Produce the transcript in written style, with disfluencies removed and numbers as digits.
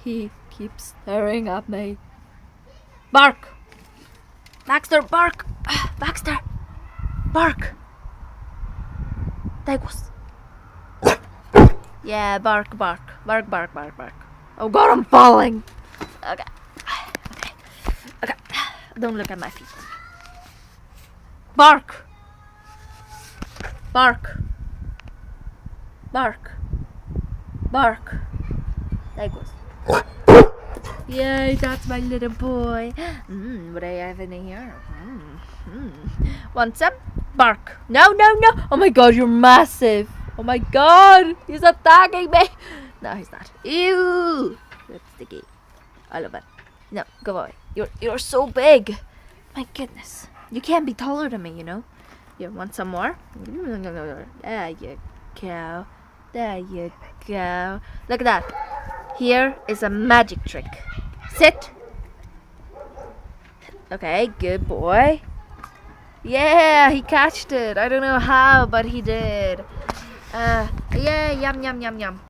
He keeps staring at me. Bark! Baxter, bark! Baxter! Bark! Dagos. Yeah, bark, bark. Bark, bark, bark, bark. Oh god, I'm falling! Okay. Okay. Okay. Don't look at my feet. Bark! Bark! Bark! Bark! Dagos. Yay, that's my little boy. What do I have in here? Want some? Bark. No, no, no. Oh my god, you're massive. Oh my god, he's attacking me. No, he's not. Ew. That's sticky. I love it. No, go away. You're so big. My goodness. You can't be taller than me, you know. You want some more? There you go. There you go. Look at that. Here is a magic trick. Sit. Okay, good boy. Yeah, he catched it. I don't know how, but he did. Yeah, yum, yum, yum, yum.